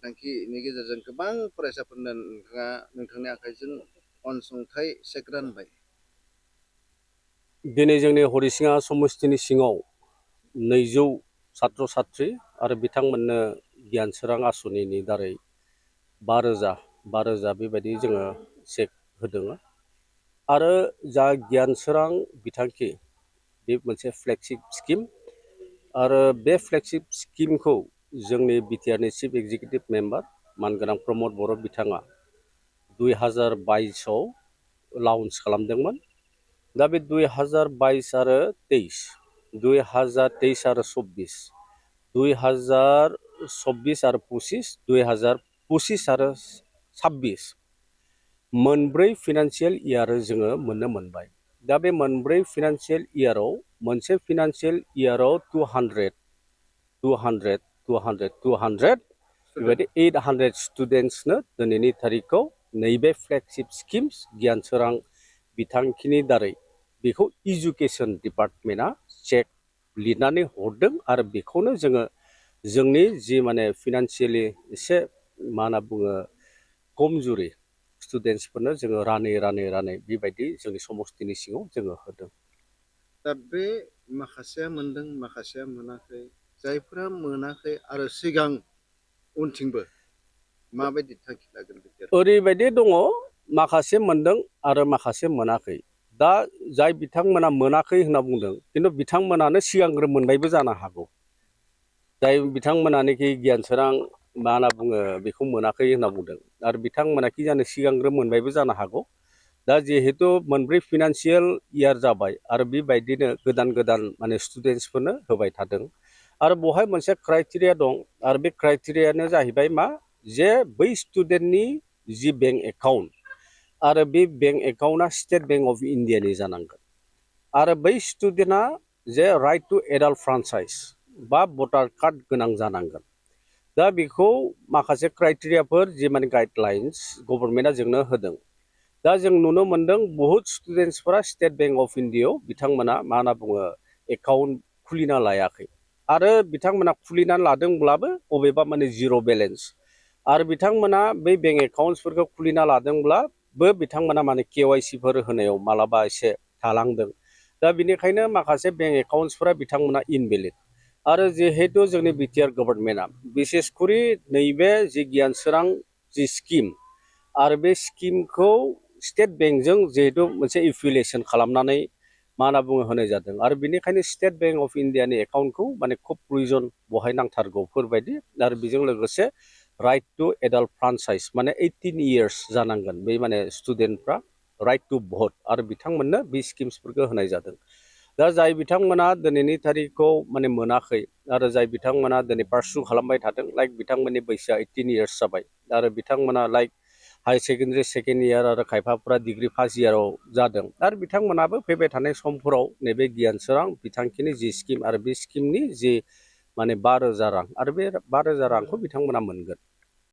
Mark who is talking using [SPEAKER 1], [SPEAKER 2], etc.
[SPEAKER 1] बिथांखिनि गेजेरजों गोबां फरायसाफोरनो नोंथाङा नोंथांनि आखाइजों अनसुंथाइ चेक रानबाय।
[SPEAKER 2] दिनै जोंनि हरिसिङा समस्थिनि सिङाव 200 छात्र छात्री आरो बिथांमोननो गियान सोरां आसनिनि दारै 5,000 बेबायदि जोङो चेक होदों। आरो जा गियान सोरां बिथांखि बे मोनसे फ्लेगशिप स्किम आरो बे फ्लेगशिप स्किमखौ जोंनि बिटिआरनि चिफ एक्जिकिउटिभ मेम्बार मानगोनां प्रमद बर' बिथाङा 2022 लन्च खालामदोंमोन। दा बे 2022 आरो 23 2023 आरो 24 2024 आरो 25 2025 आरो 26 मोनब्रै फिनान्सियेल इयार जोङो मोननो मोनबाय। दा बे मोनब्रै फिनान्सियेल इयाराव मोनसे फिनान्सियेल इयाराव 200 बेबायदि 800 स्टुडेन्ट्सनो दिनैनि थारिखआव नैबे फ्लेगशिप स्किम्स गियान सोरां बिथांखिनि दारै बेखौ इडुकेसन डिपार्टमेन्टआ चेक लिरनानै हरदों आरो बेखौनो जोङो जोंनि जि माने फिनान्सियेलि एसे मा होनना बुङो कमजुरि स्टुडेन्ट्सफोरनो जोङो रानै बेबायदि जोंनि समस्थिनि सिङाव जोङो होदों।
[SPEAKER 1] दा बे माखासेया मोनदों माखासेया मोनाखै, जायफोरा मोनाखै आरो सिगां उनथिंबो माबायदि थांखि लागोन?
[SPEAKER 2] ओरैबायदि दङ, माखासे मोनदों आरो माखासे मोनाखै। दा जाय बिथांमोना मोनाखै होनना बुंदों, खिन्थु बिथांमोनानो सिगांग्रो मोनबायबो जानो हागौ। जाय बिथांमोनानोखि गियान सोरां मा होनना बुङो बेखौ मोनाखै होनना बुंदों आरो बिथांमोनाखि जानो सिगांग्रो मोनबायबो जानो हागौ। दा जिहेतु मोनब्रै फिनान्सियेल इयार जाबाय आरो बेबायदिनो गोदान माने स्टुडेन्ट्सफोरनो होबाय थादों। आरो बेवहाय मोनसे क्राइटेरिया दं आरो बे क्राइटेरियानो जाहैबाय मा, जे बै स्टुडेन्टनि जि बेंक एकाउन्ट आरो बे बेंक एकाउन्टआ स्टेट बेंक अफ इन्डियानि जानांगोन आरो बै स्टुडेन्टआ जे राइट टु एडाल्ट फ्रान्चाइज बा भटार कार्ड गोनां जानांगोन। दा बेखौ माखासे क्राइटेरियाफोर जि माने गाइडलाइन्स गभर्नमेन्टआ जोंनो होदों। दा जों नुनो मोनदों बहुत स्टुडेन्ट्सफोरा स्टेट बेंक अफ इन्डियायाव बिथांमोना मा होनना बुङो एकाउन्ट खुलिना लायाखै आरो बिथांमोना खुलिनानै लादोंब्लाबो बबेबा माने जिर' बेलेन्स आरो बिथांमोना बै बेंक एकाउन्ट्सफोरखौ खुलिना लादोंब्लाबो बिथांमोना माने केवाइसिफोर होनायाव मालाबा एसे थालांदों। दा बिनिखायनो माखासे बेंक एकाउन्ट्सफोरा बिथांमोना इनभेलिड। आरो जिहेतु जोंनि बिटिआर गभर्नमेन्टआ बिसेसकरि नैबे जि गियान सोरां जि स्किम आरो बे स्किमखौ स्टेट बेंकजों जिहेतु मोनसे एफिलिएसन खालामनानै मा होनना बुङो होनाय जादों आरो बिनिखायनो स्टेट बेंक अफ इन्डियानि एकाउन्टखौ माने खुब प्रयजन बहाय नांथारगौफोरबायदि आरो बेजों लोगोसे राइट टु एडाल्ट फ्रान्चाइज माने 18 इयार्स जानांगोन बे माने स्टुडेन्टफ्रा राइट टु भट आरो बिथांमोननो बे स्किम्सफोरखौ होनाय जादों। दा जाय बिथांमोना दिनैनि थारिखखौ माने मोनाखै आरो जाय बिथांमोना दिनै पार्सु खालामबाय थादों, लाइक बिथांमोननि बैसोआ 18 इयार्स जाबाय आरो बिथांमोना like high secondary second year आरो खायफाफोरा डिग्री फार्स्ट इयाराव जादों आरो बिथांमोनाबो फैबाय थानाय समफोराव नैबे गियान सोरां बिथांखिनि जि स्किम आरो बे स्किमनि जि माने 5,000 रां आरो बे 5,000 रांखौ बिथांमोना मोनगोन।